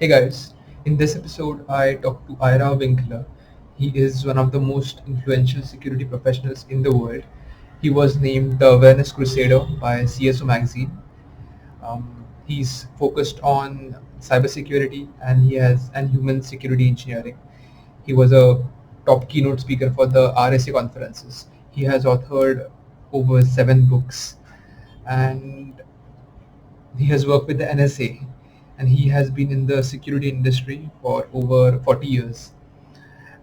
Hey guys, in this episode I talked to Ira Winkler. He is one of the most influential security professionals in the world. He was named the Awareness Crusader by CSO magazine. He's focused on cybersecurity and human security engineering. He was a top keynote speaker for the RSA conferences. He has authored over 7 books and he has worked with the NSA and he has been in the security industry for over 40 years.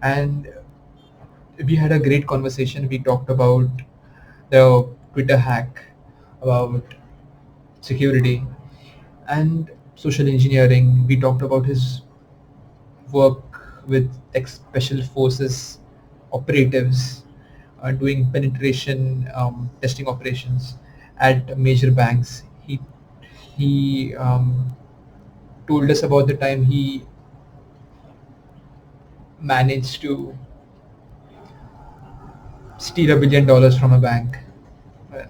And we had a great conversation. We talked about the Twitter hack, about security and social engineering. We talked about his work with special forces operatives doing penetration testing operations at major banks. He told us about the time he managed to steal $1 billion from a bank. Well,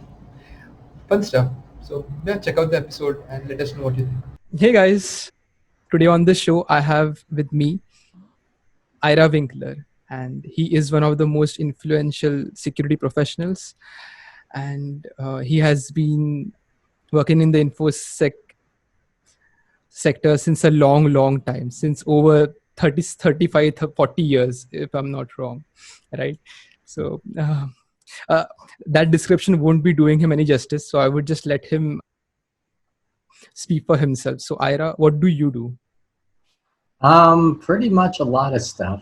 fun stuff. So yeah, check out the episode and let us know what you think. Hey guys, today on this show I have with me Ira Winkler, and he is one of the most influential security professionals, and he has been working in the sector since a long time, since over 30, 35, 40 years, if I'm not wrong, right? So uh, that description won't be doing him any justice, so I would just let him speak for himself. So Ira, what do you do? Pretty much a lot of stuff.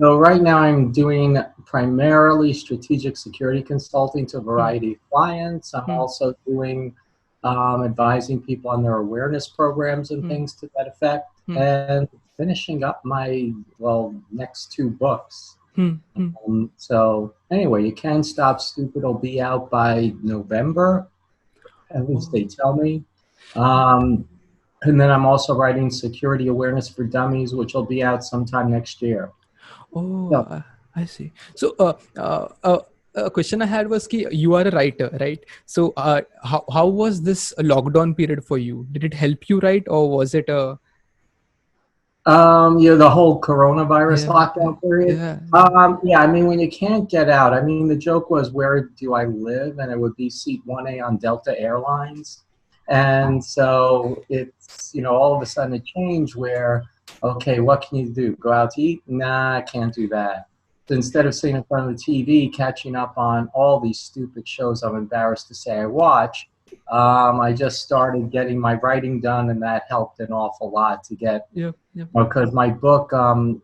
So right now I'm doing primarily strategic security consulting to a Hmm, variety of clients. I'm hmm, also doing advising people on their awareness programs and hmm, things to that effect, hmm, and finishing up my next 2 books. hmm, hmm. So anyway, you can stop stupid. Will be out by November, at least Oh. they tell me. Um, and then I'm also writing Security Awareness for Dummies, which will be out sometime next year. Oh, So, I see. So, a question I had was, ki you are a writer, right? So, how was this lockdown period for you? Did it help you write, or was it a the whole coronavirus yeah, lockdown period. yeah, Yeah, I mean, when you can't get out, I mean, the joke was, where do I live? And it would be seat 1A on Delta Airlines. And so it's, all of a sudden it changed where, okay, what can you do? Go out to eat? Nah, I can't do that. So instead of sitting in front of the TV, catching up on all these stupid shows I'm embarrassed to say I watch, I just started getting my writing done, and that helped an awful lot to get yeah, yeah, because my book,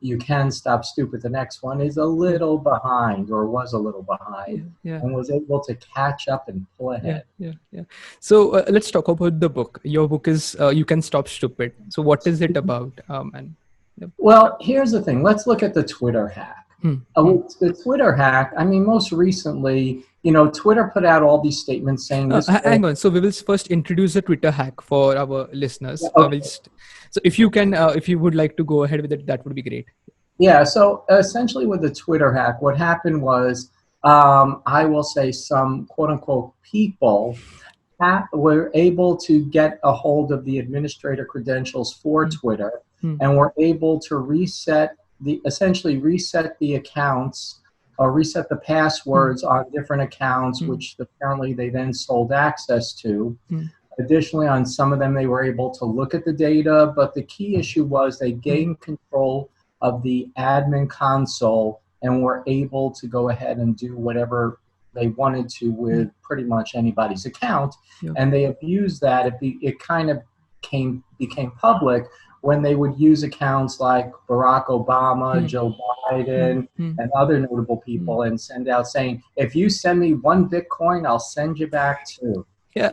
You Can Stop Stupid, the next one, is a yeah, little behind, or was a little behind, yeah, yeah, and was able to catch up and pull yeah, ahead. yeah, yeah. So, let's talk about the book. Your book is "You Can Stop Stupid." So, what is it about? And yep. Well, here's the thing. Let's look at the Twitter hack. Hmm, hmm. With the Twitter hack, I mean, most recently, Twitter put out all these statements saying this Hang will. on. So we will first introduce the Twitter hack for our listeners. Okay. So if you can, if you would like to go ahead with it, that would be great. Yeah, so essentially with the Twitter hack, what happened was, I will say, some quote unquote people were able to get a hold of the administrator credentials for Hmm, Twitter, hmm, and were able to essentially reset the accounts, or reset the hmm, passwords on different accounts, hmm, which apparently they then sold access to. hmm, Additionally, on some of them, they were able to look at the data, but the key issue was they hmm, gained control of the admin console and were able to go ahead and do whatever they wanted to hmm. with pretty much anybody's account. Yeah. And they abused that. It kind of became public when they would use accounts like Barack Obama, Hmm, Joe hmm, Biden, hmm, and other notable hmm. people, and send out saying, if you send me 1 Bitcoin, I'll send you back 2. Yeah.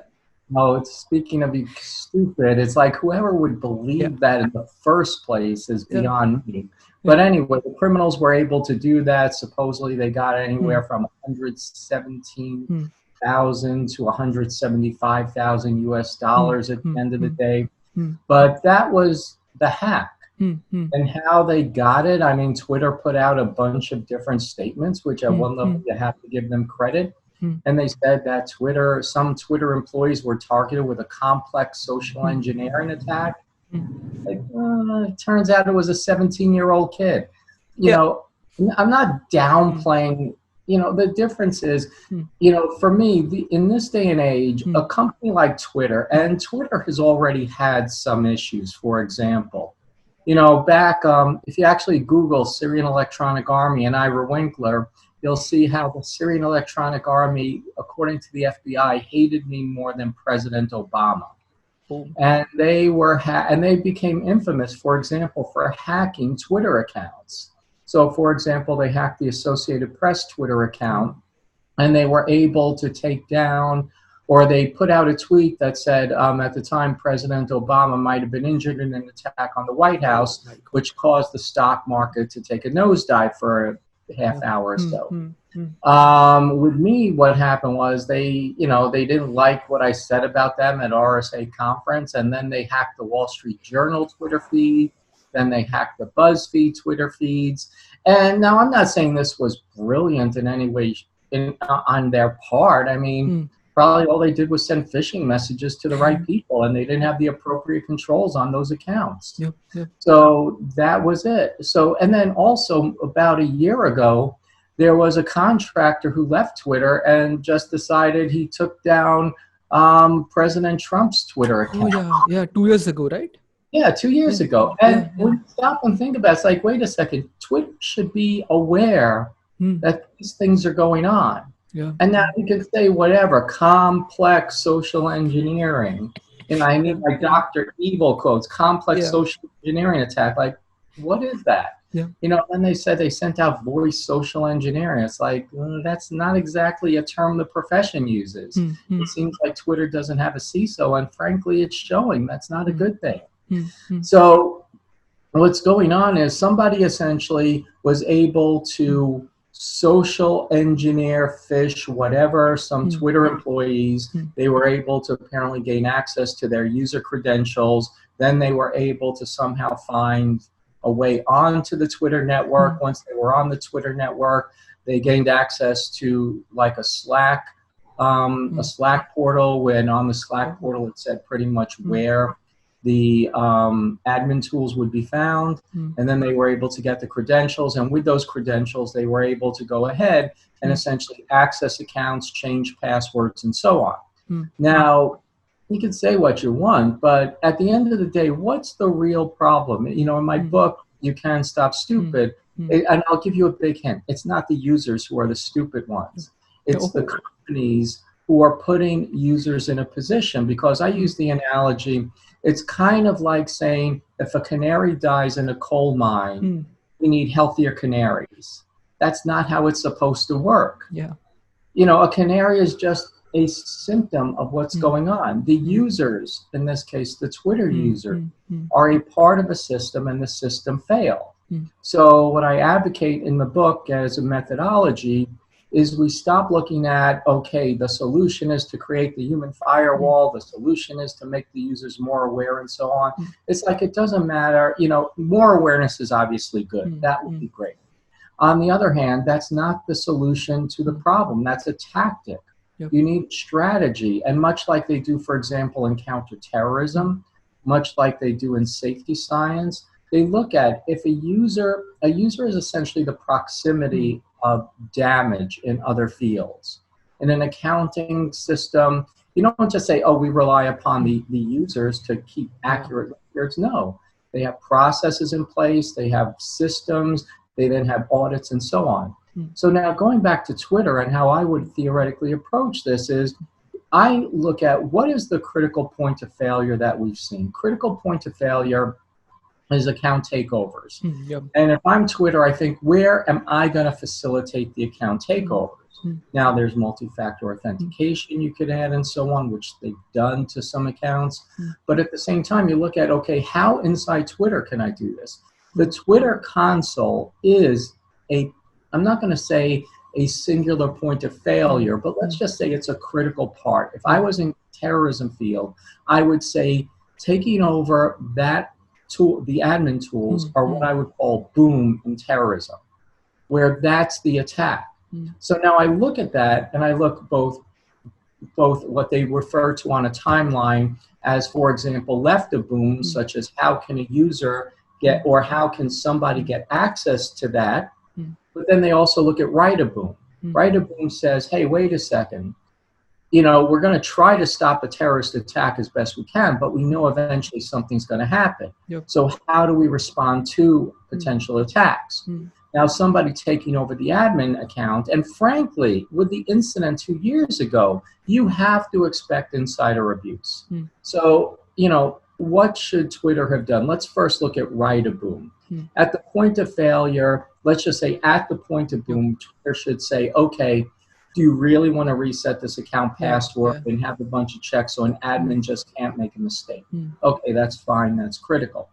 No, it's speaking of being stupid. It's like, whoever would Yeah. believe that in the first place is Yeah. beyond me. Yeah. But anyway, the criminals were able to do that. Supposedly, they got Hmm, anywhere from 117,000 hmm, to 175,000 US hmm, dollars at hmm, the end of the hmm, day. hmm, But that was the hack. hmm, hmm, And how they got it, I mean, Twitter put out a bunch of different statements, which at hmm, one level hmm, you have to give them credit. hmm, And they said that some Twitter employees were targeted with a complex social hmm, engineering attack. hmm, Like, it turns out it was a 17-year-old kid. You Yeah. know, I'm not downplaying. You know, the difference is, you know, for me, in this day and age, a company like Twitter, and Twitter has already had some issues. For example, you know, back if you actually Google Syrian Electronic Army and Ira Winkler, you'll see how the Syrian Electronic Army, according to the FBI, hated me more than President Obama. Oh. And they were and they became infamous, for example, for hacking Twitter accounts. So, for example, they hacked the Associated Press Twitter account, and they were able to take down, or they put out a tweet that said, at the time, President Obama might have been injured in an attack on the White House, which caused the stock market to take a nosedive for a half hour or so. With me, what happened was they didn't like what I said about them at RSA conference, and then they hacked the Wall Street Journal Twitter feed. Then they hacked the BuzzFeed Twitter feeds. And now I'm not saying this was brilliant in any way on their part. I mean, probably all they did was send phishing messages to the right people, and they didn't have the appropriate controls on those accounts. So that was it. So, and then also about a year ago, there was a contractor who left Twitter and just decided he took down President Trump's Twitter account. Oh, yeah, 2 years ago, right? Yeah, 2 years ago. And when you stop and think about it, it's like, wait a second, Twitter should be aware that these things are going on. And now you can say whatever, complex social engineering. And I need my Dr. Evil quotes, complex social engineering attack. Like, what is that? You know, and they said they sent out voice social engineering. It's like, that's not exactly a term the profession uses. It seems like Twitter doesn't have a CISO, and frankly, it's showing that's not a good thing. So what's going on is somebody essentially was able to social engineer, phish, whatever, some Twitter employees. They were able to apparently gain access to their user credentials. Then they were able to somehow find a way onto the Twitter network. Once they were on the Twitter network, they gained access to like a Slack portal, when on the Slack portal it said pretty much where the admin tools would be found, and then they were able to get the credentials, and with those credentials they were able to go ahead and essentially access accounts, change passwords, and so on. Now, you can say what you want, but at the end of the day, what's the real problem? You know, in my book, You Can Stop Stupid, and I'll give you a big hint. It's not the users who are the stupid ones. It's the companies who are putting users in a position, because I use the analogy, it's kind of like saying if a canary dies in a coal mine, we need healthier canaries. That's not how it's supposed to work. You know, a canary is just a symptom of what's going on. The users, in this case, the Twitter user, are a part of a system, and the system failed. So what I advocate in the book as a methodology is we stop looking at, okay, the solution is to create the human firewall, the solution is to make the users more aware, and so on. It's like, it doesn't matter, you know, more awareness is obviously good. That would be great. On the other hand, that's not the solution to the problem. That's a tactic. You need strategy, and much like they do, for example, in counterterrorism, much like they do in safety science, they look at if a user is essentially the proximity of damage in other fields. In an accounting system, you don't just say, oh, we rely upon the users to keep accurate records. No, they have processes in place, they have systems, they then have audits, and so on. So now going back to Twitter and how I would theoretically approach this is, I look at what is the critical point of failure that we've seen. Critical point of failure is account takeovers. And if I'm Twitter, I think, where am I going to facilitate the account takeovers? Now there's multi-factor authentication you could add and so on, which they've done to some accounts. But at the same time, you look at, okay, how inside Twitter can I do this? The Twitter console is I'm not going to say a singular point of failure, but let's just say it's a critical part. If I was in terrorism field, I would say taking over that tool, the admin tools, are what I would call boom in terrorism, where that's the attack. So now I look at that, and I look both both what they refer to on a timeline as, for example, left of boom, such as how can a user get, or how can somebody get access to that. But then they also look at right of boom. Right of boom says, hey, wait a second. We're going to try to stop a terrorist attack as best we can, but we know eventually something's going to happen. Yep. So how do we respond to potential attacks? Now, somebody taking over the admin account, and frankly, with the incident 2 years ago, you have to expect insider abuse. So, what should Twitter have done? Let's first look at right of boom. At the point of failure, let's just say at the point of boom, Twitter should say, okay, do you really want to reset this account password and have a bunch of checks so an admin just can't make a mistake? Okay, that's fine. That's critical.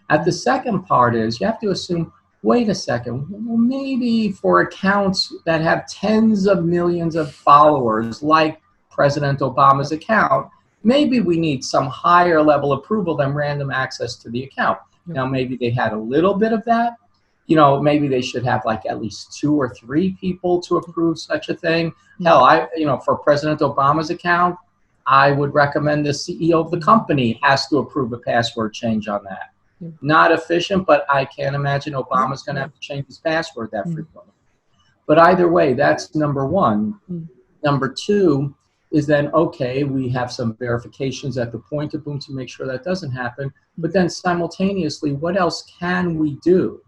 At the second part is you have to assume, wait a second, well, maybe for accounts that have tens of millions of followers, like President Obama's account, maybe we need some higher level approval than random access to the account. Now, maybe they had a little bit of that. Maybe they should have like at least 2 or 3 people to approve such a thing. Hell, for President Obama's account, I would recommend the CEO of the company has to approve a password change on that. Not efficient, but I can't imagine Obama's going to have to change his password that frequently. But either way, that's number one. Number two is then, okay, we have some verifications at the point of boom to make sure that doesn't happen. But then simultaneously, what else can we do?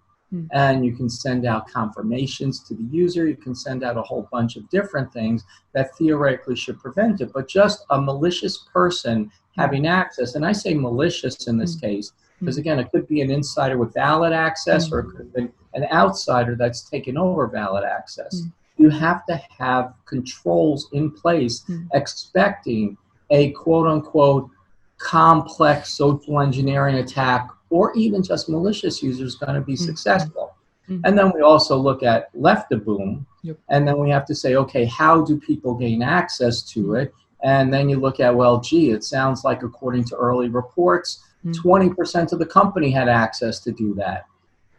And you can send out confirmations to the user. You can send out a whole bunch of different things that theoretically should prevent it. But just a malicious person having access, and I say malicious in this case, because again, it could be an insider with valid access, or it could have been an outsider that's taken over valid access. You have to have controls in place, expecting a quote unquote complex social engineering attack or even just malicious users going to be successful. And then we also look at left of boom, and then we have to say, okay, how do people gain access to it? And then you look at, well, gee, it sounds like according to early reports, 20% of the company had access to do that.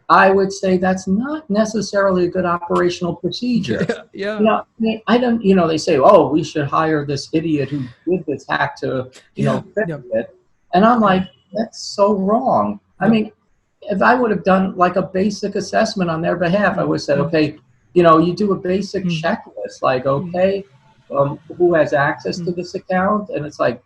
I would say that's not necessarily a good operational procedure. I don't, they say, oh, we should hire this idiot who did this hack to, fix it. And I'm like, that's so wrong. I mean, if I would have done like a basic assessment on their behalf, I would have said, okay, you do a basic checklist, like, okay, who has access to this account? And it's like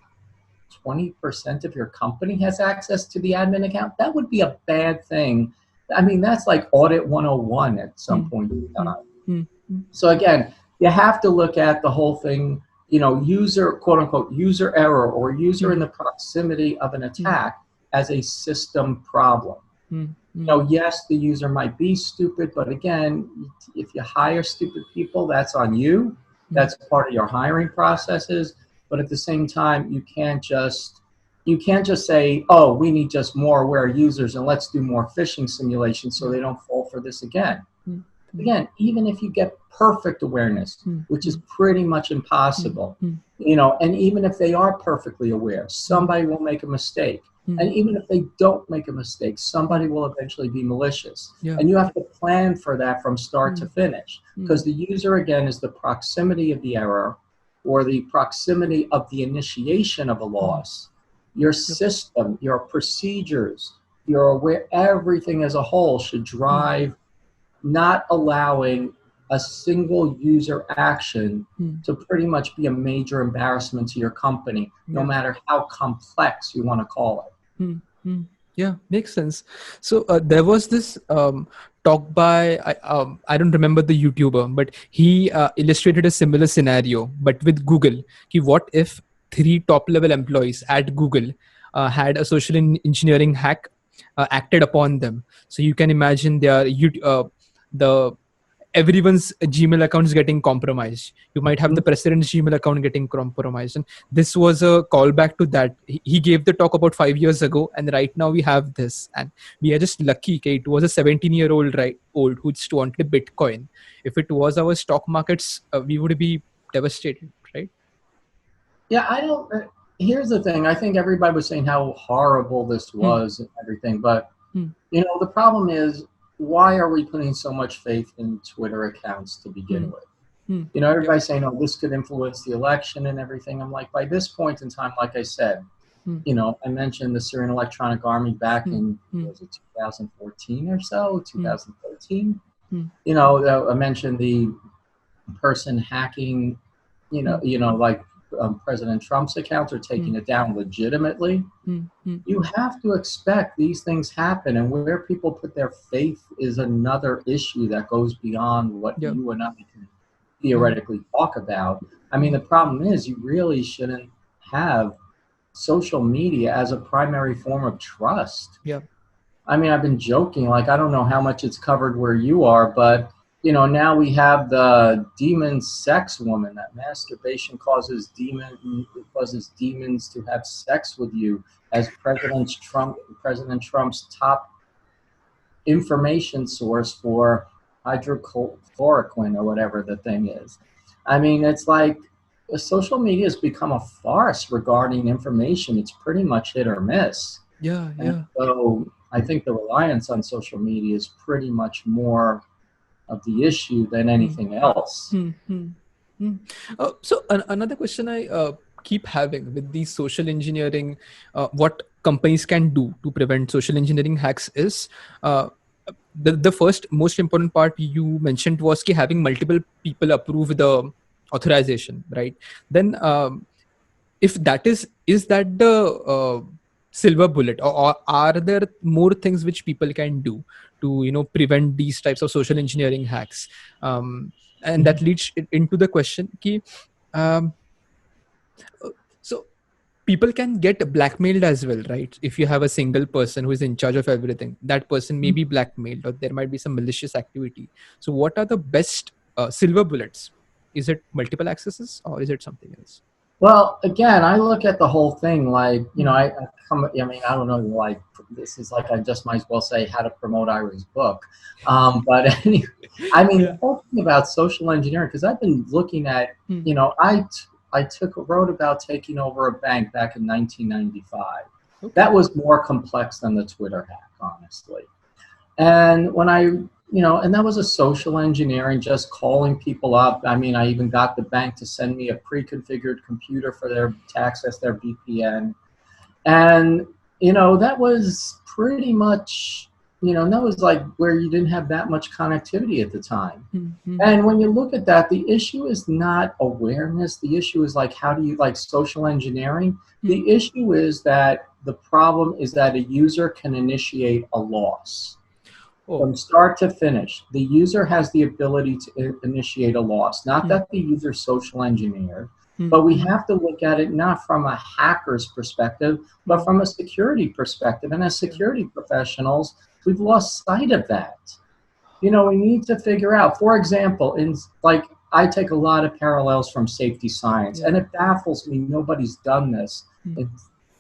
20% of your company has access to the admin account. That would be a bad thing. I mean, that's like audit 101 at some point in time. So again, you have to look at the whole thing, user, quote unquote, user error or user in the proximity of an attack as a system problem. Yes, the user might be stupid, but again, if you hire stupid people, that's on you. That's part of your hiring processes. But at the same time, you can't just say, oh, we need just more aware users and let's do more phishing simulations so they don't fall for this again. Again, even if you get perfect awareness, which is pretty much impossible, and even if they are perfectly aware, somebody will make a mistake. And even if they don't make a mistake, somebody will eventually be malicious. And you have to plan for that from start to finish, because the user, again, is the proximity of the error or the proximity of the initiation of a loss. Your system, your procedures, your aware, everything as a whole should drive not allowing a single user action to pretty much be a major embarrassment to your company, no matter how complex you want to call it. Yeah, makes sense. So there was this talk by, I don't remember the YouTuber, but he illustrated a similar scenario, but with Google. What if 3 top-level employees at Google had a social engineering hack acted upon them? So you can imagine everyone's Gmail account is getting compromised. You might have the president's Gmail account getting compromised. And this was a callback to that. He gave the talk about 5 years ago, and right now we have this. And we are just lucky. Okay? It was a 17-year-old who just wanted Bitcoin. If it was our stock markets, we would be devastated, right? Yeah, here's the thing. I think everybody was saying how horrible this was and everything. But, the problem is, why are we putting so much faith in Twitter accounts to begin with? You know, everybody's saying, oh, this could influence the election and everything. I'm like, by this point in time, like I said, you know, I mentioned the Syrian Electronic Army back in, was it 2014 or so, 2013? You know, I mentioned the person hacking, like President Trump's account or taking it down legitimately. You have to expect these things happen, and where people put their faith is another issue that goes beyond what you and I can theoretically talk about. I mean, the problem is you really shouldn't have social media as a primary form of trust. I mean, I've been joking, like, I don't know how much it's covered where you are, but you know, now we have the demon sex woman, that masturbation causes demons to have sex with you, as President Trump's top information source for hydrochloroquine or whatever the thing is. I mean, it's like social media has become a farce regarding information. It's pretty much hit or miss. And so I think the reliance on social media is pretty much more of the issue than anything else. So another question I keep having with these social engineering, what companies can do to prevent social engineering hacks is the first most important part you mentioned was having multiple people approve the authorization, right? Then if that is that the silver bullet, or are there more things which people can do to prevent these types of social engineering hacks? And that leads into the question ki, um, so people can get blackmailed as well, right? If you have a single person who is in charge of everything, that person may be blackmailed, or there might be some malicious activity. So what are the best silver bullets? Is it multiple accesses, or is it something else? Well, again, I look at the whole thing like, you know, I mean, I don't know, like, this is like, I just might as well say how to promote Ira's book. But anyway, I mean, the whole thing about social engineering, because I've been looking at, you know, I wrote about taking over a bank back in 1995. That was more complex than the Twitter hack, honestly. And when and that was a social engineering, just calling people up. I mean, I even got the bank to send me a pre-configured computer for to access their VPN. And, you know, that was pretty much, you know, that was like where you didn't have that much connectivity at the time. And when you look at that, the issue is not awareness. The issue is like, how do you, like, social engineering? The issue is that the problem is that a user can initiate a loss. From start to finish, the user has the ability to initiate a loss. Not that the user social engineered, but we have to look at it not from a hacker's perspective, but from a security perspective. And as security professionals, we've lost sight of that. You know, we need to figure out, for example, I take a lot of parallels from safety science, and it baffles me nobody's done this in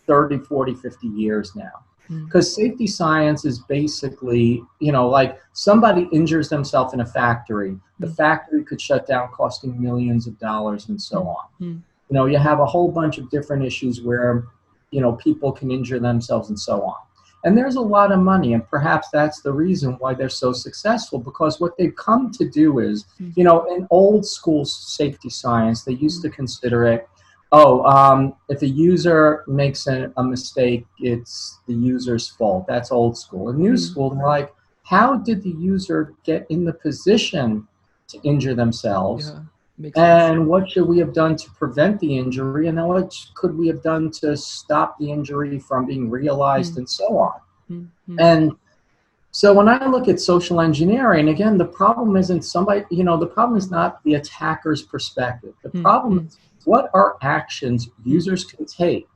30, 40, 50 years now. Because safety science is basically, you know, like somebody injures themselves in a factory. The factory could shut down, costing millions of dollars and so on. You know, you have a whole bunch of different issues where, you know, people can injure themselves and so on. And there's a lot of money, and perhaps that's the reason why they're so successful, because what they've come to do is, you know, in old school safety science, they used to consider it, if a user makes a mistake, it's the user's fault. That's old school. In new school, they're like, how did the user get in the position to injure themselves? And what should we have done to prevent the injury? And then what could we have done to stop the injury from being realized and so on? And so when I look at social engineering, again, the problem isn't the problem is not the attacker's perspective. The problem is, what are actions users can take?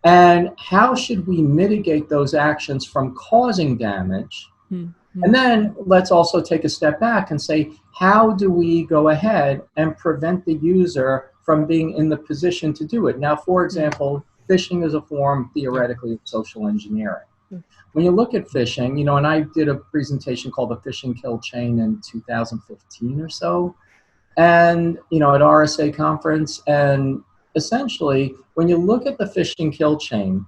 And how should we mitigate those actions from causing damage? And then let's also take a step back and say, how do we go ahead and prevent the user from being in the position to do it? Now, for example, phishing is a form, theoretically, of social engineering. When you look at phishing, you know, and I did a presentation called the Phishing Kill Chain in 2015 or so, and, you know, at RSA conference, and essentially, when you look at the phishing kill chain,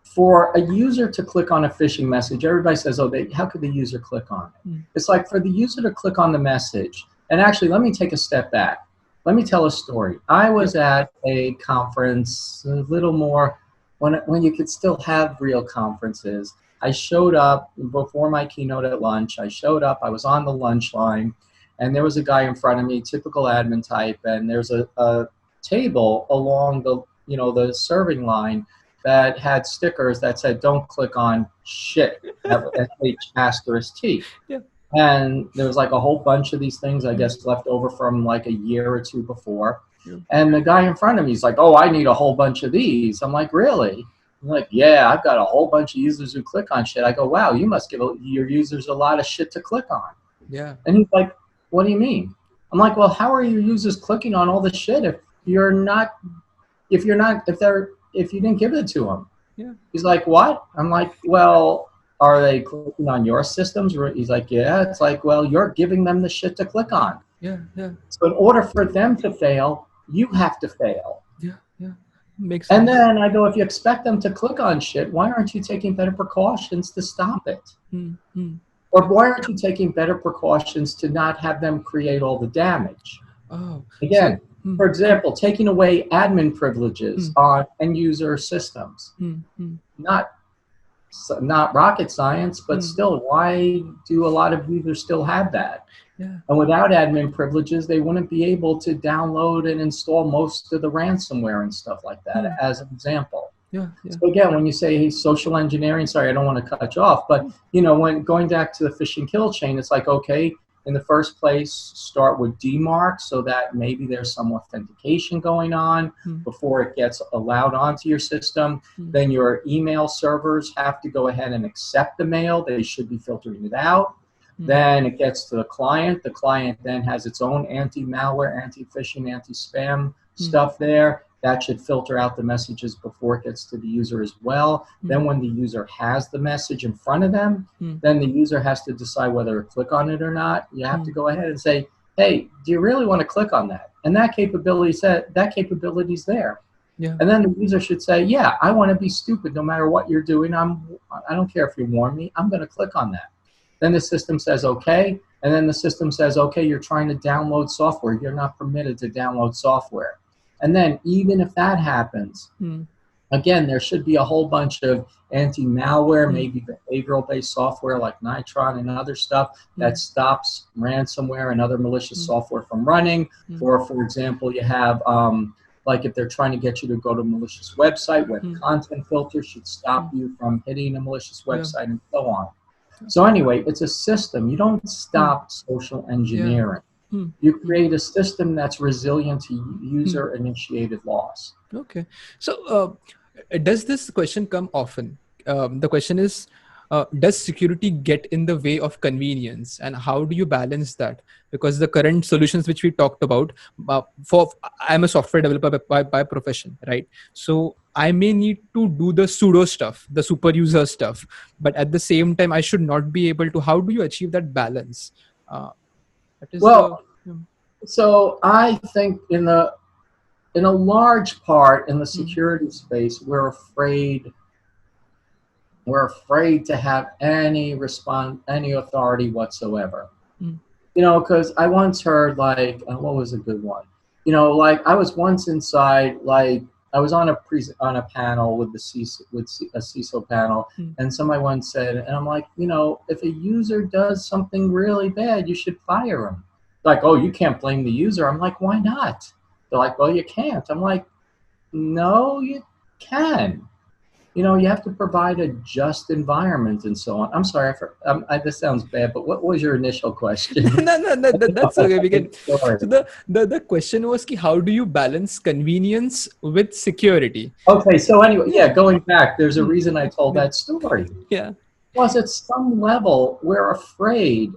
for a user to click on a phishing message, everybody says, how could the user click on it? It's like, for the user to click on the message, And actually, let me take a step back. Let me tell a story. I was at a conference, a little more, when you could still have real conferences. I showed up before my keynote at lunch. I showed up, I was on the lunch line, and there was a guy in front of me, typical admin type, and there's a table along the serving line that had stickers that said, "Don't click on shit," SH*T. Yeah. And there was like a whole bunch of these things, I guess, left over from like a year or two before. Yeah. And the guy in front of me is like, "Oh, I need a whole bunch of these." I'm like, "Really?" I'm like, "Yeah, I've got a whole bunch of users who click on shit." I go, "Wow, you must give your users a lot of shit to click on." Yeah. And he's like, "What do you mean?" I'm like, "Well, how are your users clicking on all the shit if you didn't give it to them?" Yeah. He's like, "What?" I'm like, "Well, are they clicking on your systems?" He's like, "Yeah." It's like, "Well, you're giving them the shit to click on. Yeah. Yeah. So in order for them to fail, you have to fail." Yeah. Yeah. Makes And sense. then I go, "If you expect them to click on shit, why aren't you taking better precautions to stop it? Mm-hmm. Or why aren't you taking better precautions to not have them create all the damage?" Oh, so. Again, for example, taking away admin privileges on end user systems. Not rocket science, but still, why do a lot of users still have that? Yeah. And without admin privileges, they wouldn't be able to download and install most of the ransomware and stuff like that, as an example. Yeah. Yeah. So again, when you say, hey, social engineering, sorry, I don't want to cut you off, but when going back to the phishing kill chain, it's like, okay, in the first place, start with DMARC so that maybe there's some authentication going on before it gets allowed onto your system. Then your email servers have to go ahead and accept the mail. They should be filtering it out. Then it gets to the client. The client then has its own anti-malware, anti-phishing, anti-spam stuff there. That should filter out the messages before it gets to the user as well. Then when the user has the message in front of them, then the user has to decide whether to click on it or not. You have to go ahead and say, "Hey, do you really want to click on that?" And that capability's there. Yeah. And then the user should say, "Yeah, I want to be stupid no matter what you're doing. I don't care if you warn me. I'm going to click on that." Then the system says, "Okay." And then the system says, "Okay, you're trying to download software. You're not permitted to download software." And then even if that happens, again, there should be a whole bunch of anti-malware, maybe behavioral-based software like Nitron and other stuff that stops ransomware and other malicious software from running. Or, for example, you have, like if they're trying to get you to go to a malicious website, web content filter should stop you from hitting a malicious website and so on. So anyway, it's a system. You don't stop social engineering. You create a system that's resilient to user-initiated loss. Okay. So does this question come often? The question is, does security get in the way of convenience, and how do you balance that? Because the current solutions which we talked about, I'm a software developer by profession, right? So I may need to do the pseudo stuff, the super user stuff, but at the same time, I should not be able to. How do you achieve that balance? That is so I think in a large part in the security space, we're afraid to have any authority whatsoever. Because I once heard what was a good one? I was once inside, I was on a panel with a CISO panel, and somebody once said, and I'm like, if a user does something really bad, you should fire him. Like, "Oh, you can't blame the user." I'm like, "Why not?" They're like, "Well, you can't." I'm like, "No, you can. You have to provide a just environment and so on." I'm sorry, this sounds bad, but what was your initial question? No, that's okay. We can. So the question was, how do you balance convenience with security? Okay, so anyway, going back, there's a reason I told that story. Yeah. Plus, at some level, we're afraid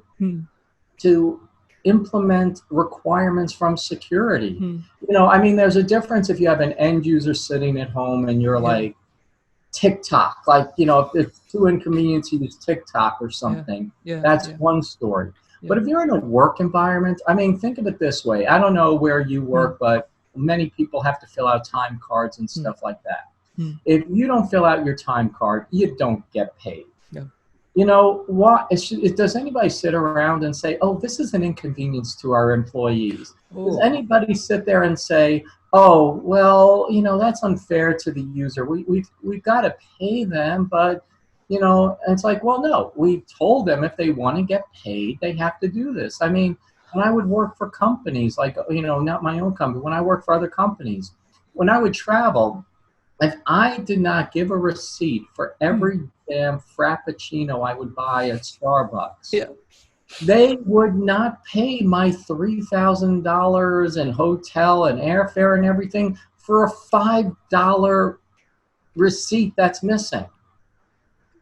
to implement requirements from security. There's a difference if you have an end user sitting at home and you're like TikTok, if it's too inconvenient to use TikTok or something, that's one story. But if you're in a work environment, think of it this way. I don't know where you work, but many people have to fill out time cards and stuff like that. If you don't fill out your time card, you don't get paid. you know what? Does anybody sit around and say, "Oh, this is an inconvenience to our employees"? Does Oh, anybody sit there and say, "Oh, well, you know, that's unfair to the user. We've got to pay them, but you know," and it's like, well, no, we told them if they want to get paid, they have to do this. I mean, when I would work for companies, like, you know, not my own company, when I worked for other companies, when I would travel, if I did not give a receipt for hmm, every damn frappuccino I would buy at Starbucks, yeah, they would not pay my $3,000 in hotel and airfare and everything for a $5 receipt that's missing.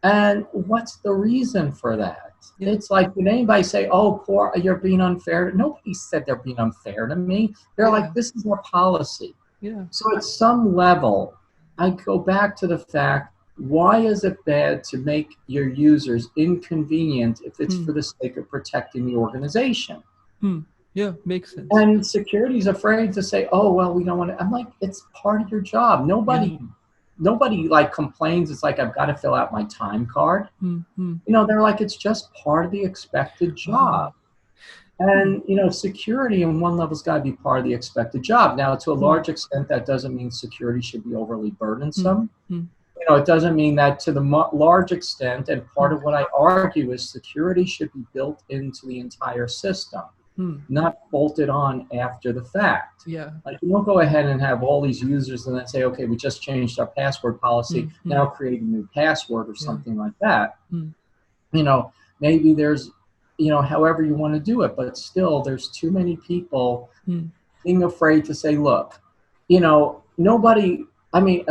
And what's the reason for that? yeah, It's like, did anybody say, "Oh, poor, you're being unfair"? Nobody said they're being unfair to me. They're yeah, like, "This is our policy." yeah, So at some level, I go back to the fact, why is it bad to make your users inconvenient if it's hmm, for the sake of protecting the organization? hmm, yeah, makes sense. And security is afraid to say, "Oh, well, we don't want to." I'm like, it's part of your job. Yeah, Nobody like complains. It's like, I've got to fill out my time card. hmm, hmm, You know, they're like, it's just part of the expected ah, job. hmm, And, you know, security on one level's got to be part of the expected job. Now, to a hmm, large extent, that doesn't mean security should be overly hmm, burdensome. hmm, You know, it doesn't mean that to the large extent, and part hmm, of what I argue is security should be built into the entire system, hmm, not bolted on after the fact. yeah, Like, you don't go ahead and have all these users and then say, "Okay, we just changed our password hmm, policy, hmm, now create a new password," or yeah, something like that. hmm, You know, maybe there's, you know, however you want to do it, but still there's too many people hmm, being afraid to say, "Look, you know, nobody," I mean,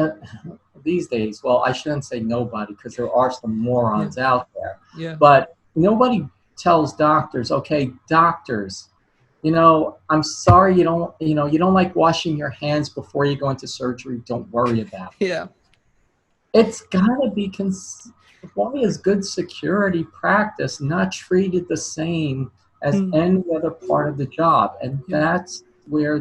these days, well, I shouldn't say nobody because there are some yeah, morons out there, yeah, but nobody tells doctors, "Okay, doctors, you know, I'm sorry you don't, you know, you don't like washing your hands before you go into surgery. Don't worry about it." yeah, It's got to be, why is good security practice not treated the same as hmm, any other part of the job? And yeah, that's where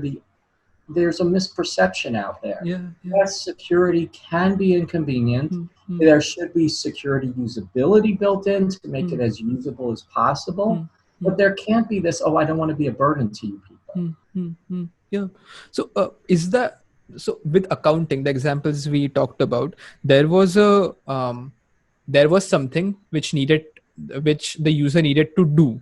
there's a misperception out there. yeah, yeah, Yes, security can be inconvenient. hmm, hmm, There should be security usability built in to make hmm, it as usable as possible. hmm, hmm, But there can't be this, "Oh, I don't want to be a burden to you people." hmm, hmm, hmm, yeah. So, is that so? With accounting, the examples we talked about, there was a there was something which the user needed to do.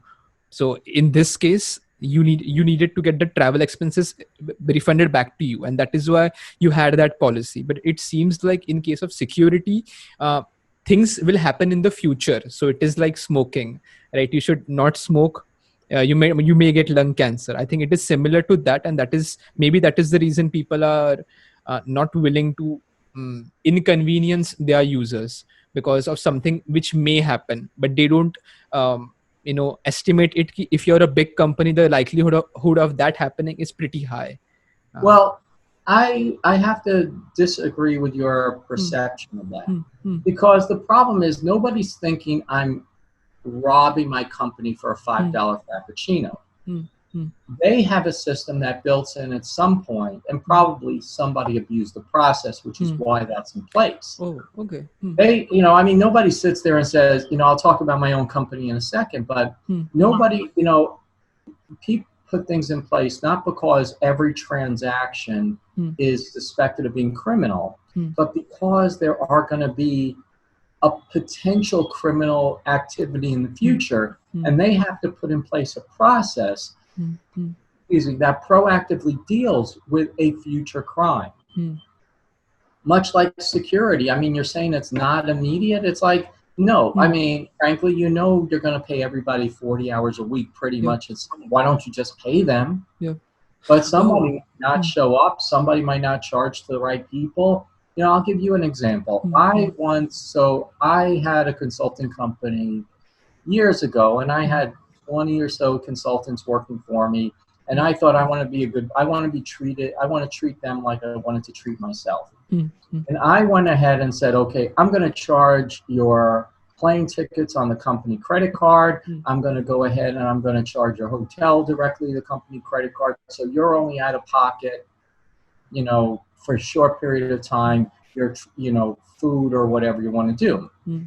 So in this case, you needed to get the travel expenses refunded back to you, and that is why you had that policy. But it seems like in case of security, uh, things will happen in the future. So it is like smoking, right? You should not smoke. You may get lung cancer. I think it is similar to that, and that is the reason people are not willing to inconvenience their users because of something which may happen, but they don't estimate it. If you're a big company, the likelihood of that happening is pretty high. uh, Well, I have to disagree with your hmm, perception of that, hmm, hmm, because the problem is nobody's thinking I'm robbing my company for a hmm, $5 frappuccino. hmm, hmm, They have a system that built in at some point, and hmm, probably somebody abused the process, which is hmm. why that's in place. Oh, okay. Hmm, They, you know, I mean, nobody sits there and says, you know, I'll talk about my own company in a second, but hmm, hmm, nobody, you know, people put things in place not because every transaction hmm, is suspected of being criminal, hmm, but because there are going to be a potential criminal activity in the hmm, future, hmm, and they have to put in place a process, hmm, hmm, excuse me, that proactively deals with a future crime. hmm, Much like security. I mean, you're saying it's not immediate. It's like, no, I hmm. mean, frankly, you know, you're going to pay everybody 40 hours a week pretty Yeah, much. It's, why don't you just pay them? yeah. But somebody Oh, might not hmm, show up. Somebody might not charge to the right people. You know, I'll give you an example. hmm, hmm, So I had a consulting company years ago, and I hmm, had 20 or so consultants working for me. And hmm, I thought, I want to be treated, I want to treat them like I wanted to treat myself. hmm, hmm, And I went ahead and said, "Okay, I'm going to charge your plane tickets on the company credit card. hmm, I'm going to go ahead and I'm going to charge your hotel directly to the company credit card. So you're only out of pocket, you know, for a short period of time, your, you know, food or whatever you want to do." hmm,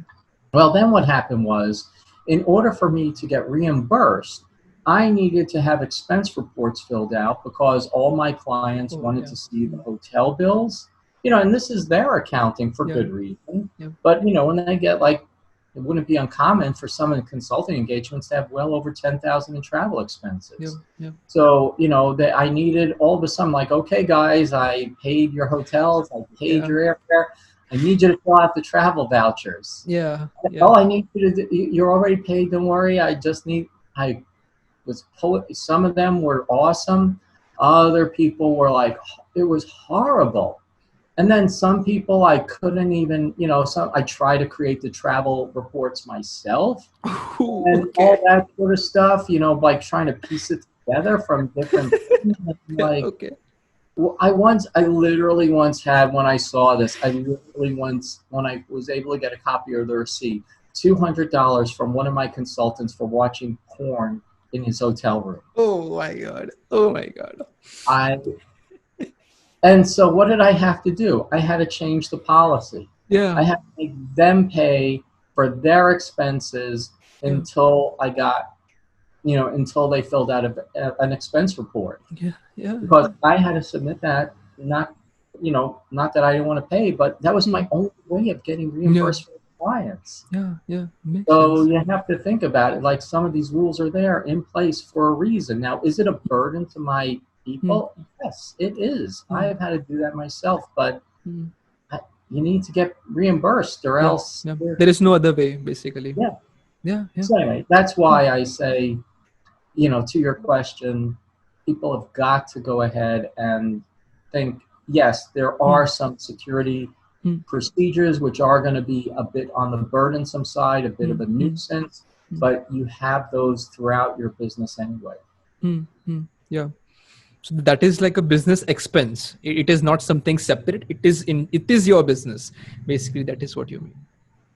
Well, then what happened was, in order for me to get reimbursed, I needed to have expense reports filled out because all my clients Oh, wanted yeah. to see the hotel bills. And this is their accounting for Yeah. good reason. Yeah. But, when they get like, it wouldn't be uncommon for some of the consulting engagements to have well over 10,000 in travel Yeah. expenses. Yeah. So, that I needed all of a sudden, like, okay, guys, I paid your hotels, I paid Yeah. your airfare. I need you to fill out the travel vouchers. Yeah. Yeah. All I need you to do, you're already paid, don't worry. I was pulling, some of them were awesome. Other people were like, it was horrible. And then some people I couldn't even, some I try to create the travel reports myself Ooh, and okay. all that sort of stuff, like trying to piece it together from different things. Like, Okay. well, I literally once had, when I saw this, when I was able to get a copy of the receipt, $200 from one of my consultants for watching porn in his hotel room. Oh my God. Oh my God. I And so what did I have to do? I had to change the policy. I Yeah. had to make them pay for their expenses Yeah. until I got, until they filled out an expense report. Yeah. Yeah. Because I had to submit that, not that I didn't want to pay, but that was my only way of getting Yeah. reimbursed for the clients. Yeah. Yeah. Makes So sense. you have to think about it. Like, some of these rules are there in place for a reason. Now, is it a burden to my Hmm. people? Yes, it is. I Hmm. have had to do that myself, but Hmm. you need to get reimbursed or Yeah. else Yeah. There is no other way, basically. yeah. Yeah. Yeah. So anyway, that's why I say, to your question, people have got to go ahead and think, yes, there Hmm. are some security Hmm. procedures which are going to be a bit on the burdensome side, a bit Hmm. of a Hmm. nuisance, Hmm. but you have those throughout your business anyway. Hmm. Hmm. Yeah. So that is like a business expense. It is not something separate. It is your business. Basically, that is what you mean.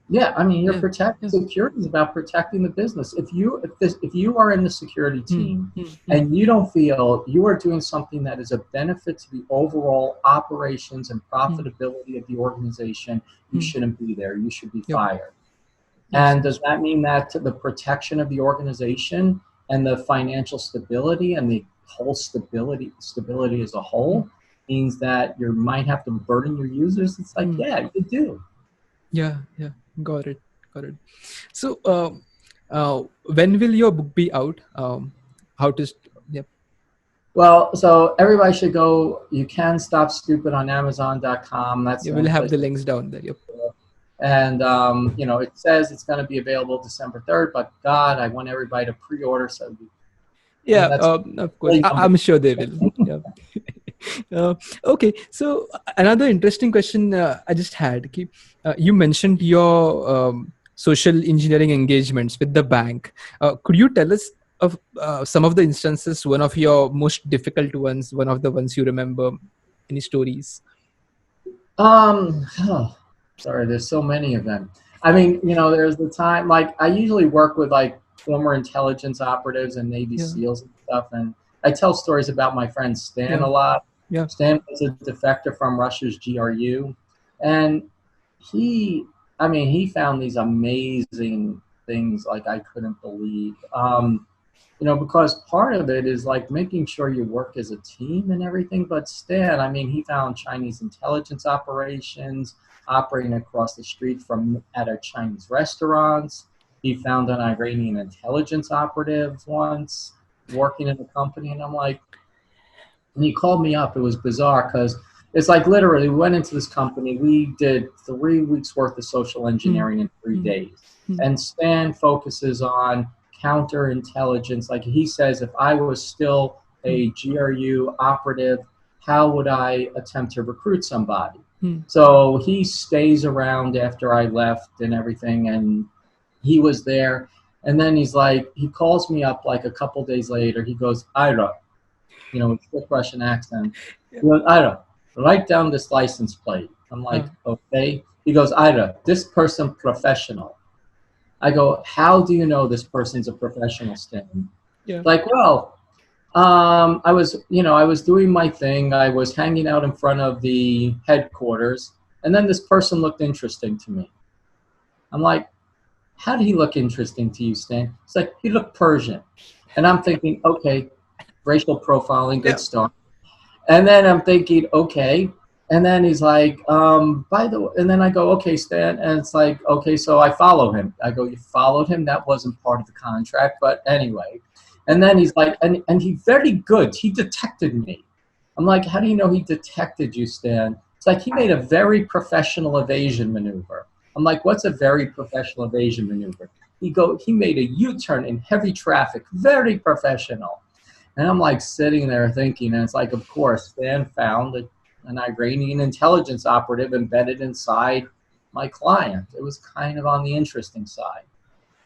Yeah, I mean, Yeah. Yeah. security is about protecting the business. If you are in the security Hmm. team Hmm. Hmm. and you don't feel you are doing something that is a benefit to the overall operations and Hmm. profitability of the organization, you Hmm. shouldn't be there. You should be Yep. fired. Makes And does sense. that mean that the protection of the organization and the financial stability and the whole stability as a Hmm. whole means that you might have to burden your users? It's like, Hmm. yeah, you do. Yeah. Yeah. Got it. Got it. So, when will your book be out? How to? Yep. Well, so everybody should go. You can stop stupid on Amazon.com. That's You the will only have place. the links down there. Yep. And it says it's going to be available December 3rd. But God, I want everybody to pre-order. So Yeah. that's Of course. really number. I'm sure they will. Yeah. Okay. So another interesting question I just had. You mentioned your social engineering engagements with the bank. Could you tell us of some of the instances? One of your most difficult ones. One of the ones you remember. Any stories? Oh, sorry, there's so many of them. I mean, there's the time, like, I usually work with like former intelligence operatives and Navy Yeah. SEALs and stuff, and I tell stories about my friend Stan Yeah. a lot. Yeah. Stan was a defector from Russia's GRU, and he, I mean, he found these amazing things like I couldn't believe. Because part of it is like making sure you work as a team and everything. But Stan, I mean, he found Chinese intelligence operations operating across the street from at a Chinese restaurants. He found an Iranian intelligence operative once working in the company, and I'm like, and he called me up. It was bizarre because it's like literally we went into this company. We did 3 weeks worth of social Hmm. engineering in three Hmm. days. Hmm. And Stan focuses on counterintelligence. Like he says, if I was still Hmm. a GRU operative, how would I attempt to recruit somebody? Hmm. So he stays around after I left and everything. And he was there. And then he calls me up like a couple days later. He goes, Ira, with thick Russian accent. Yeah. He goes, Ira, write down this license plate. I'm like, okay. He goes, Ira, this person professional. I go, how do you know this person's a professional, Stan? Yeah. Like, well, I was doing my thing. I was hanging out in front of the headquarters, and then this person looked interesting to me. I'm like, how did he look interesting to you, Stan? It's like, he looked Persian. And I'm thinking, okay, racial profiling, good Yeah. start. And then I'm thinking, okay. And then he's like, by the way, and then I go, okay, Stan. And it's like, okay, so I follow him. I go, you followed him? That wasn't part of the contract. But anyway. And then he's like, and he's very good. He detected me. I'm like, how do you know he detected you, Stan? It's like, he made a very professional evasion maneuver. I'm like, what's a very professional evasion maneuver? He made a U-turn in heavy traffic, very professional. And I'm like sitting there thinking, and it's like, of course, Stan found an Iranian intelligence operative embedded inside my client. It was kind of on the interesting side.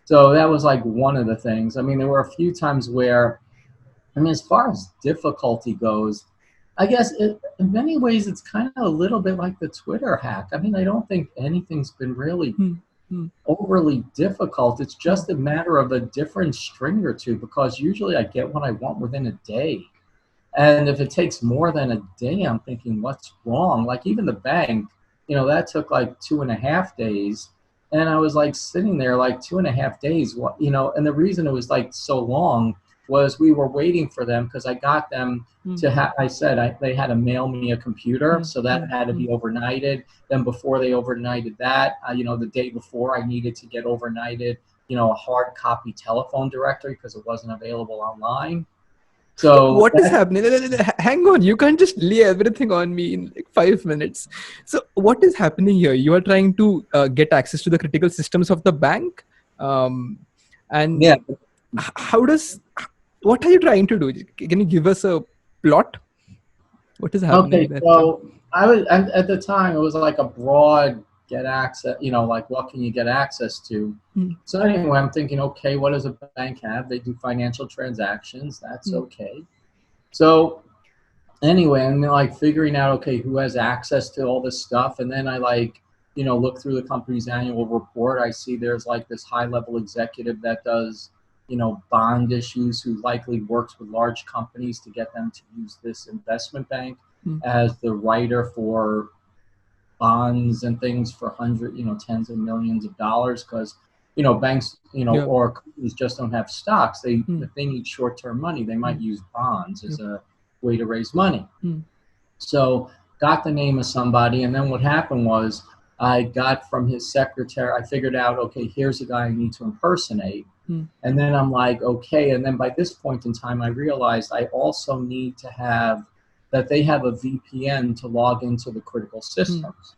So that was like one of the things. I mean, there were a few times where, I mean, as far as difficulty goes, I guess in many ways it's kind of a little bit like the Twitter hack. I mean, I don't think anything's been really overly difficult. It's just a matter of a different string or two, because usually I get what I want within a day. And if it takes more than a day, I'm thinking, what's wrong? Like even the bank, that took like 2.5 days. And I was like sitting there like 2.5 days, and the reason it was like so long was we were waiting for them, because I got them to have, they had to mail me a computer. So that had to be overnighted. Then before they overnighted that, the day before I needed to get overnighted, a hard copy telephone directory because it wasn't available online. So what is happening? Hang on, you can't just lay everything on me in like 5 minutes. So what is happening here? You are trying to get access to the critical systems of the bank, and yeah. what are you trying to do? Can you give us a plot? What is happening Okay, there? so I was at the time, it was like a broad get access, like what can you get access to? So anyway, I'm thinking, okay, what does a bank have? They do financial transactions. That's okay. So anyway, I'm like figuring out, okay, who has access to all this stuff, and then I look through the company's annual report. I see there's like this high level executive that does bond issues, who likely works with large companies to get them to use this investment bank as the writer for bonds and things for tens of millions of dollars, because banks or companies just don't have stocks. If they need short-term money, they might use bonds as a way to raise money. So got the name of somebody, and then what happened was I got from his secretary, I figured out, okay, here's a guy I need to impersonate. And then I'm like, okay. And then by this point in time, I realized I also need to have that they have a VPN to log into the critical systems.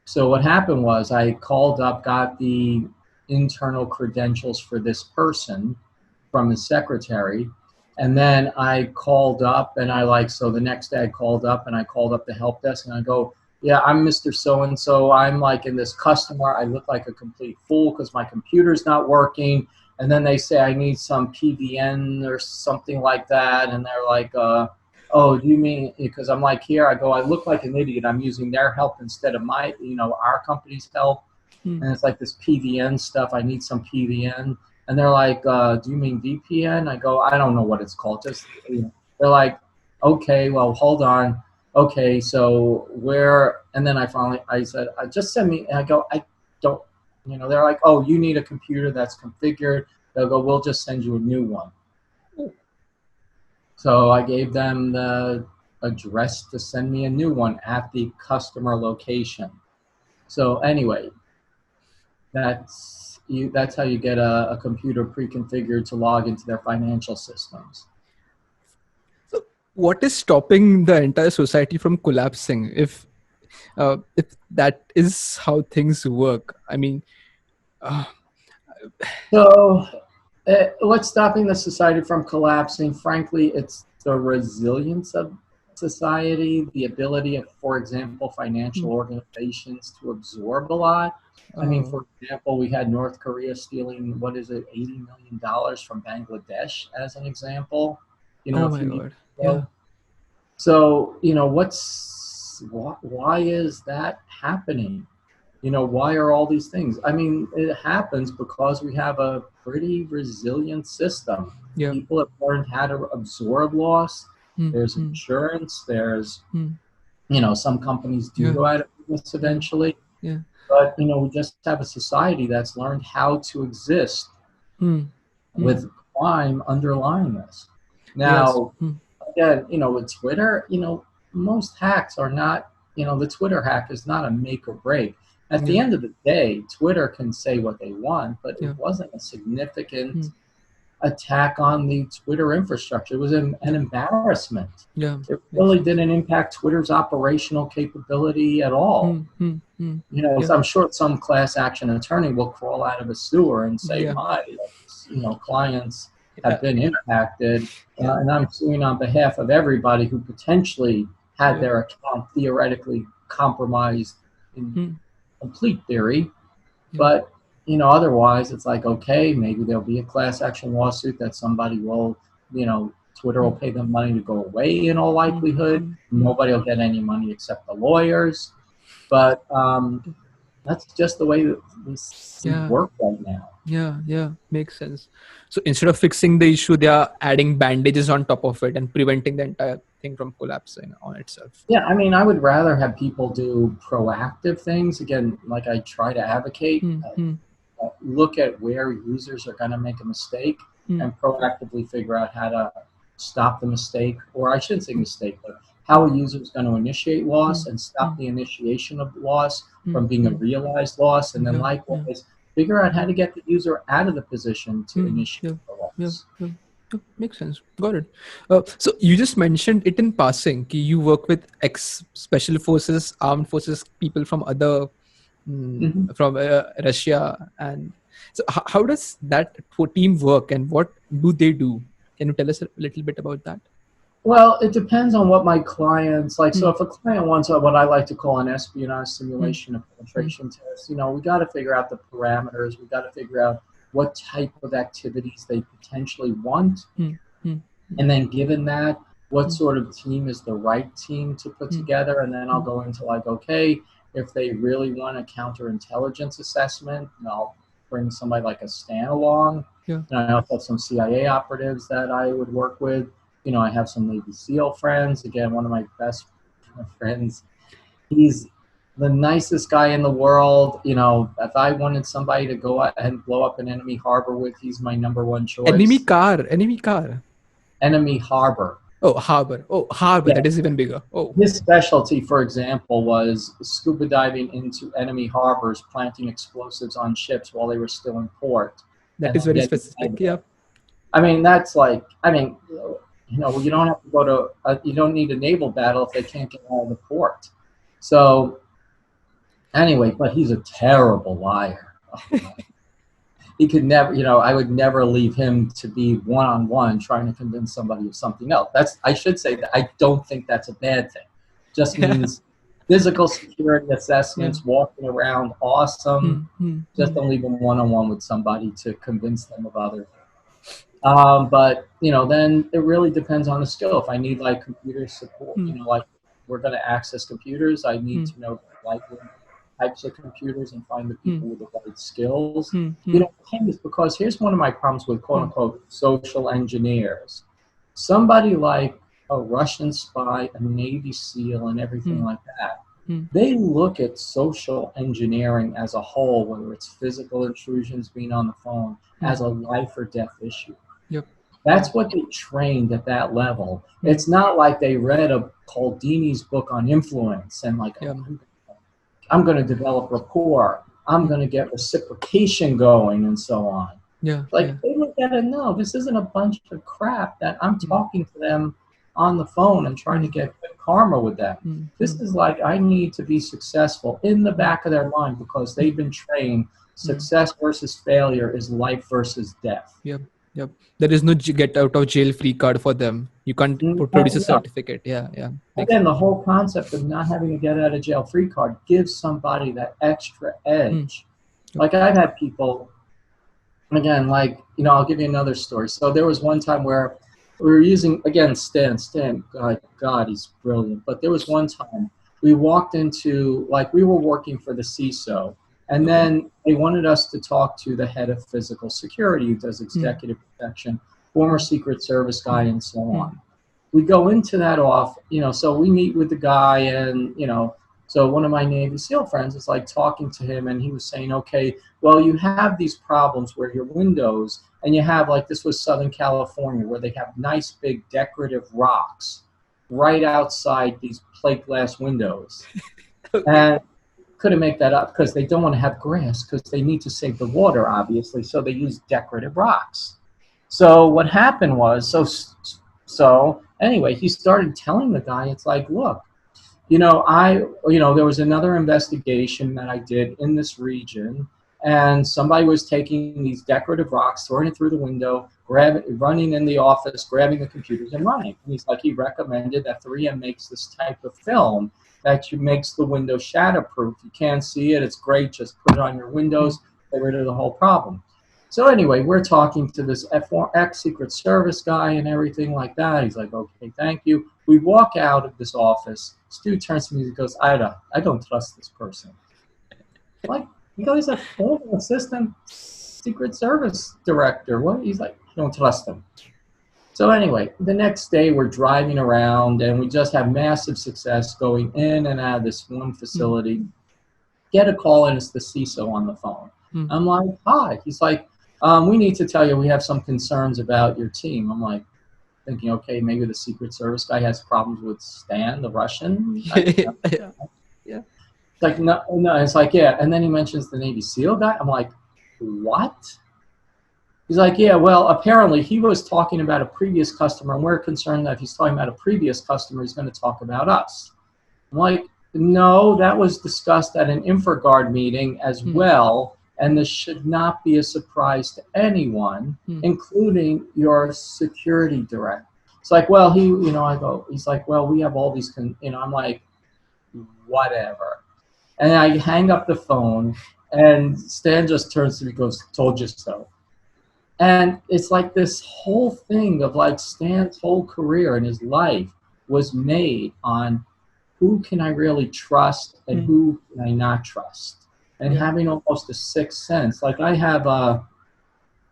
So what happened was I called up, got the internal credentials for this person from his secretary. And then I called up and so the next day I called up the help desk, and I go, yeah, I'm Mr. So-and-so. I'm like in this customer. I look like a complete fool because my computer's not working. And then they say I need some PVN or something like that. And they're like, oh, do you mean, because I'm like, here, I go, I look like an idiot. I'm using their help instead of our company's help. And it's like this PVN stuff. I need some PVN. And they're like, do you mean VPN? I go, I don't know what it's called. Just, they're like, okay, well, hold on. Okay, so where, and then I said, just send me, and I go, I don't, they're like, oh, you need a computer that's configured. They'll go, we'll just send you a new one. So I gave them the address to send me a new one at the customer location. So anyway, that's how you get a computer pre-configured to log into their financial systems. So what is stopping the entire society from collapsing if that is how things work? I mean, so what's stopping the society from collapsing? Frankly, it's the resilience of society, the ability of, for example, financial organizations to absorb a lot. I mean, for example, we had North Korea stealing, $80 million from Bangladesh as an example. Oh my God. Yeah. So, why is that happening? Why are all these things? I mean, it happens because we have a pretty resilient system. Yeah. People have learned how to absorb loss. There's insurance. There's, some companies do go out of business eventually. Yeah. But, we just have a society that's learned how to exist Mm. Mm. with crime underlying this. Yes. Now, again, with Twitter, most hacks are not, the Twitter hack is not a make or break. At the Yeah. end of the day, Twitter can say what they want, but Yeah. it wasn't a significant attack on the Twitter infrastructure. It was an embarrassment. Yeah. It Makes really sense. didn't impact Twitter's operational capability at all. Yeah. I'm sure some class action attorney will crawl out of a sewer and say, Yeah. my, clients have Yeah. been impacted, Yeah. and I'm suing on behalf of everybody who potentially had Yeah. their account theoretically compromised in Mm. complete theory. Yeah. But, otherwise it's like, okay, maybe there'll be a class action lawsuit that somebody will, Twitter will pay them money to go away in all likelihood. Nobody will get any money except the lawyers. But that's just the way that this seems Yeah. work right now. Yeah, makes sense. So instead of fixing the issue, they are adding bandages on top of it and preventing the entire thing from collapsing on itself. Yeah, I mean, I would rather have people do proactive things. Again, like I try to advocate, look at where users are going to make a mistake and proactively figure out how to stop the mistake, or I shouldn't say mistake, but how a user is going to initiate loss and stop the initiation of loss from being a realized loss, and then Yeah. likewise figure out how to get the user out of the position to initiate the Yeah. loss. Makes sense. Got it. So you just mentioned it in passing. You work with ex-special forces, armed forces, people from other, from Russia, and so how does that team work, and what do they do? Can you tell us a little bit about that? Well, it depends on what my clients like. So if a client wants what I like to call an espionage simulation, a penetration test, we got to figure out the parameters. We got to figure out what type of activities they potentially want. And then given that, what sort of team is the right team to put together? And then I'll go into like, okay, if they really want a counterintelligence assessment, I'll bring somebody like a Stan along. Yeah. And I also have some CIA operatives that I would work with. I have some Navy SEAL friends. Again, one of my best friends, he's the nicest guy in the world. If I wanted somebody to go out and blow up an enemy harbor with, he's my number one choice. Enemy car. Enemy harbor. Oh, harbor. Yeah. That is even bigger. Oh. His specialty, for example, was scuba diving into enemy harbors, planting explosives on ships while they were still in port. That is very specific. Yeah. I mean, that's like, you don't have to go to, you don't need a naval battle if they can't get out of the port. So anyway, but he's a terrible liar. He could never, I would never leave him to be one-on-one trying to convince somebody of something else. I should say that I don't think that's a bad thing. Just means physical security assessments, walking around, awesome. Just don't leave him one-on-one with somebody to convince them of other things. But then it really depends on the skill. If I need like computer support, like we're going to access computers, I need to know like types of computers and find the people with the right skills. Because here's one of my problems with quote unquote social engineers. Somebody like a Russian spy, a Navy SEAL, and everything like that. They look at social engineering as a whole, whether it's physical intrusions, being on the phone, as a life or death issue. Yep. That's what they trained at that level. It's not like they read a Caldini's book on influence and like, I'm going to develop rapport. I'm going to get reciprocation going and so on. They look at it, no, this isn't a bunch of crap that I'm talking to them on the phone and trying to get good karma with them. This is like, I need to be successful in the back of their mind because they've been trained success versus failure is life versus death. Yep. There is no get out of jail free card for them. You can't produce a certificate. Yeah. Again, the whole concept of not having a get out of jail free card gives somebody that extra edge. Like I've had people, again, like, I'll give you another story. So there was one time where we were using, again, Stan, God, he's brilliant. But there was one time we walked into, like, we were working for the CISO, and then they wanted us to talk to the head of physical security, who does executive protection, former Secret Service guy, and so on. We go into that so we meet with the guy, and, So one of my Navy SEAL friends is like talking to him, and he was saying, okay, well, you have these problems where your windows, and you have, like, this was Southern California, where they have nice big decorative rocks right outside these plate glass windows. Okay. And couldn't make that up because they don't want to have grass because they need to save the water, obviously. So they use decorative rocks. So what happened was, so anyway, he started telling the guy, it's like, look, there was another investigation that I did in this region, and somebody was taking these decorative rocks, throwing it through the window, running in the office, grabbing the computers and running. And he's like, he recommended that 3M makes this type of film that makes the window shatterproof. You can't see it. It's great. Just put it on your windows, get rid of the whole problem. So anyway, we're talking to this F4X Secret Service guy and everything like that. He's like, okay, thank you. We walk out of this office. Stu turns to me and goes, Ira, I don't trust this person. Like, he's a former assistant Secret Service director. What? He's like, I don't trust him. So anyway, the next day we're driving around and we just have massive success going in and out of this one facility. Get a call and it's the CISO on the phone. I'm like, hi. He's like, we need to tell you we have some concerns about your team. I'm like, thinking, okay, maybe the Secret Service guy has problems with Stan, the Russian. Yeah. It's like, no, it's like, yeah. And then he mentions the Navy SEAL guy. I'm like, what? He's like, yeah, well, apparently he was talking about a previous customer, and we're concerned that if he's talking about a previous customer, he's going to talk about us. I'm like, no, that was discussed at an InfraGard meeting as well, and this should not be a surprise to anyone, including your security director. It's like, well, he's like, well, we have all these, I'm like, whatever. And I hang up the phone, and Stan just turns to me and goes, told you so. And it's like this whole thing of like Stan's whole career and his life was made on who can I really trust and who can I not trust. And having almost a sixth sense. Like I have,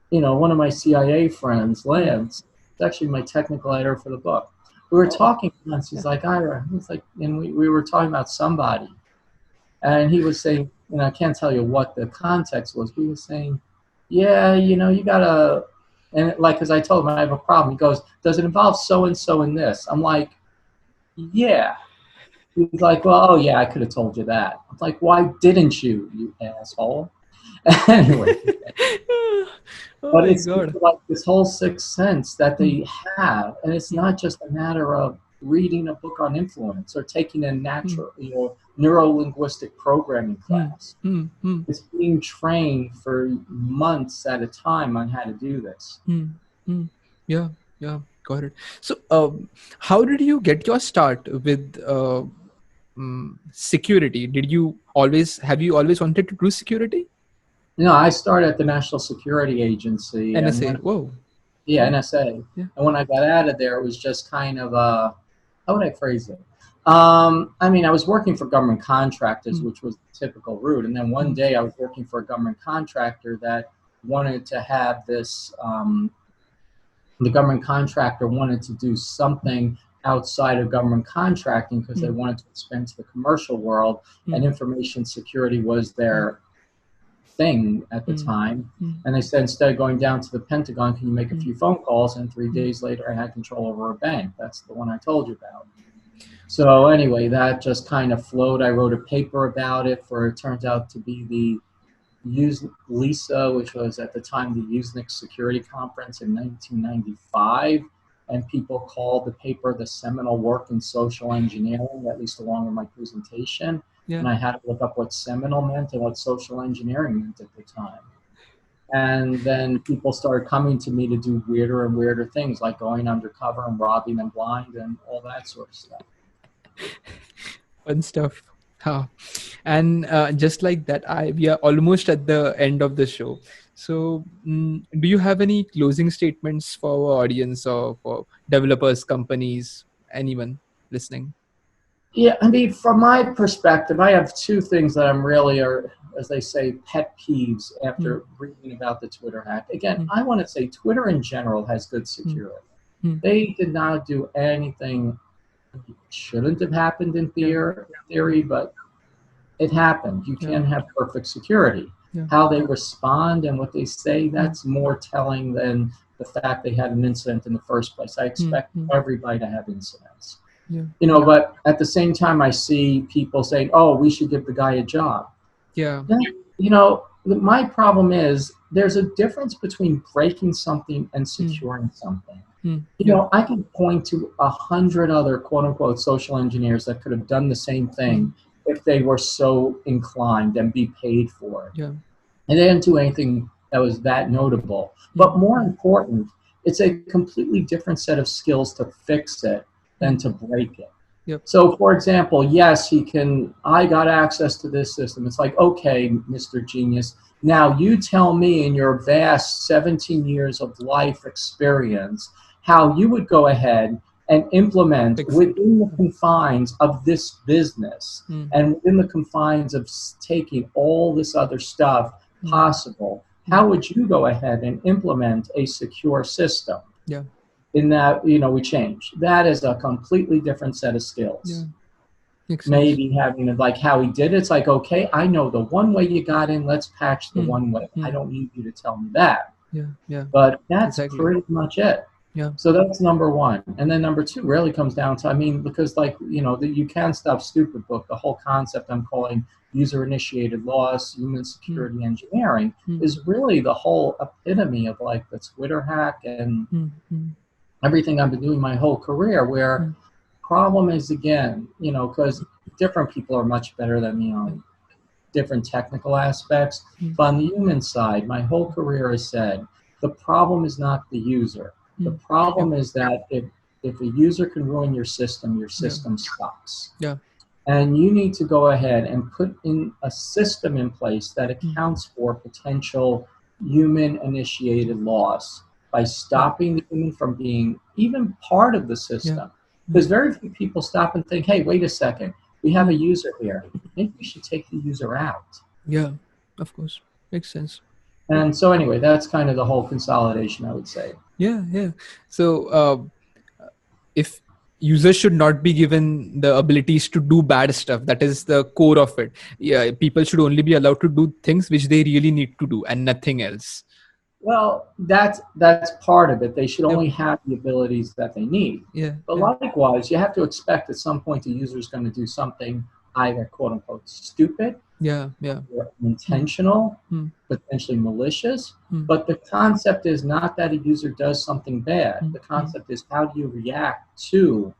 one of my CIA friends, Lance, it's actually my technical editor for the book. We were talking once, he's like, Ira, he's like, and we were talking about somebody. And he was saying, and I can't tell you what the context was, but he was saying, yeah, you gotta, and like, as I told him, I have a problem. He goes, does it involve so-and-so in this? I'm like, yeah. He's like, well, oh yeah, I could have told you that. I'm like, why didn't you, you asshole? Anyway. But it's like this whole sixth sense that they have, and it's not just a matter of reading a book on influence or taking a natural, neuro-linguistic programming class. It's being trained for months at a time on how to do this. Yeah, got it. So, how did you get your start with security? Have you always wanted to do security? No, I started at the National Security Agency. NSA. Whoa. Yeah, NSA. Yeah. And when I got out of there, it was just kind of how would I phrase it? I mean, I was working for government contractors, which was the typical route. And then one day I was working for a government contractor that wanted to have this, the government contractor wanted to do something outside of government contracting because they wanted to expand to the commercial world, and information security was their thing at the time. And they said, instead of going down to the Pentagon, can you make a few phone calls? And 3 days later, I had control over a bank. That's the one I told you about. So anyway, that just kind of flowed. I wrote a paper about it it turns out to be the LISA, which was at the time the Usenix Security Conference in 1995. And people called the paper the seminal work in social engineering, at least along with my presentation. Yeah. And I had to look up what seminal meant and what social engineering meant at the time. And then people started coming to me to do weirder and weirder things, like going undercover and robbing them blind and all that sort of stuff. Fun stuff. Huh. And just like that, we are almost at the end of the show. So do you have any closing statements for our audience or for developers, companies, anyone listening? Yeah, I mean, from my perspective, I have two things that I'm really, as they say, pet peeves after reading about the Twitter hack. Again, I want to say Twitter in general has good security. They did not do anything that shouldn't have happened in theory, but it happened. You Yeah. can't have perfect security. Yeah. How they respond and what they say, that's more telling than the fact they had an incident in the first place. I expect everybody to have incidents. Yeah. But at the same time, I see people saying, "Oh, we should give the guy a job." Yeah. My problem is there's a difference between breaking something and securing something. Yeah. I can point to 100 other quote unquote social engineers that could have done the same thing if they were so inclined and be paid for it. Yeah. And they didn't do anything that was that notable. But more important, it's a completely different set of skills to fix it than to break it. Yep. So, for example, yes, I got access to this system. It's like, okay, Mr. Genius, now you tell me in your vast 17 years of life experience how you would go ahead and implement within the confines of this business and within the confines of taking all this other stuff possible. How would you go ahead and implement a secure system? Yeah. In that, we change. That is a completely different set of skills. Yeah. Maybe having it like how he did it. It's like, okay, I know the one way you got in, let's patch the one way. I don't need you to tell me that. Yeah. Yeah. But that's pretty much it. Yeah. So that's number one. And then number two really comes down to, because the You Can't Stop Stupid book, the whole concept I'm calling user-initiated loss, human security engineering, is really the whole epitome of like the Twitter hack and everything I've been doing my whole career, where problem is, again, because different people are much better than me on different technical aspects. But on the human side, my whole career has said, the problem is not the user. The problem is that if a user can ruin your system stops. Yeah. And you need to go ahead and put in a system in place that accounts for potential human-initiated loss by stopping the human from being even part of the system. Because very few people stop and think, hey, wait a second, we have a user here. Maybe we should take the user out. Yeah, of course. Makes sense. And so anyway, that's kind of the whole consolidation, I would say. Yeah. So if users should not be given the abilities to do bad stuff, that is the core of it. Yeah, people should only be allowed to do things which they really need to do and nothing else. Well, that's part of it. They should only have the abilities that they need. Yeah. But likewise, you have to expect at some point the user is going to do something either quote unquote stupid, or intentional, potentially malicious. But the concept is not that a user does something bad. The concept is, how do you react to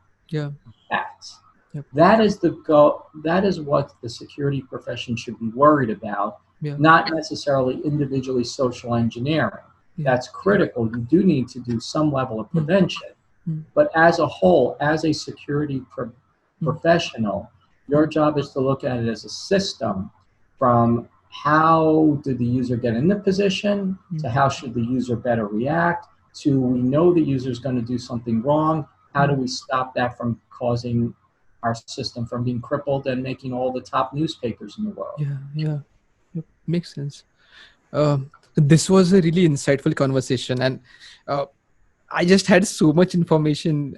that? That is that is what the security profession should be worried about. Not necessarily individually social engineering. That's critical. You do need to do some level of prevention. But as a whole, as a security professional, your job is to look at it as a system, from how did the user get in the position, to how should the user better react, to we know the user is going to do something wrong. How do we stop that from causing our system from being crippled and making all the top newspapers in the world? Yeah. Makes sense. This was a really insightful conversation, and I just had so much information.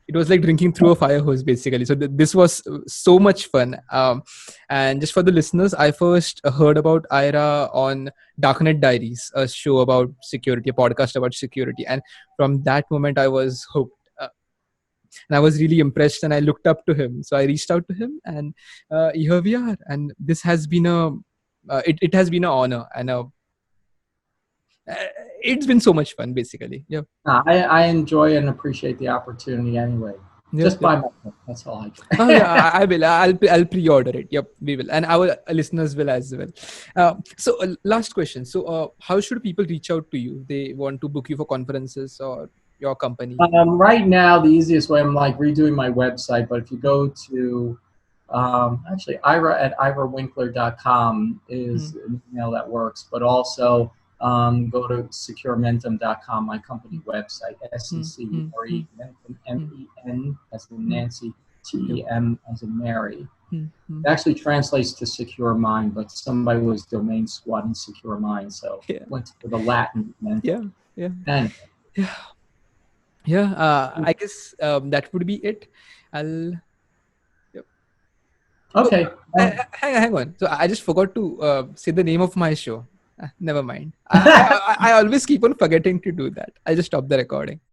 It was like drinking through a fire hose, basically. So this was so much fun. And just for the listeners, I first heard about Ira on Darknet Diaries, a show about security, a podcast about security. And from that moment, I was hooked. And I was really impressed, and I looked up to him. So I reached out to him, and here we are. And this has been it has been an honor, and it's been so much fun, basically. Yeah. I enjoy and appreciate the opportunity anyway. Just buy my book. That's all I can. Oh yeah, I will. I'll pre-order it. Yep, we will, and our listeners will as well. So last question. So how should people reach out to you? They want to book you for conferences or your company? Right now, the easiest way, I'm like redoing my website, but if you go to actually Ira at irawinkler.com is an email that works, but also go to securementum.com, my company website, SECURE, MEN as in Nancy, TEM as in Mary. It actually translates to Secure Mind, but somebody was domain squatting Secure Mind, so went to the Latin. And I guess that would be it. Okay. Hang on. So I just forgot to say the name of my show. Never mind. I always keep on forgetting to do that. I just stop the recording.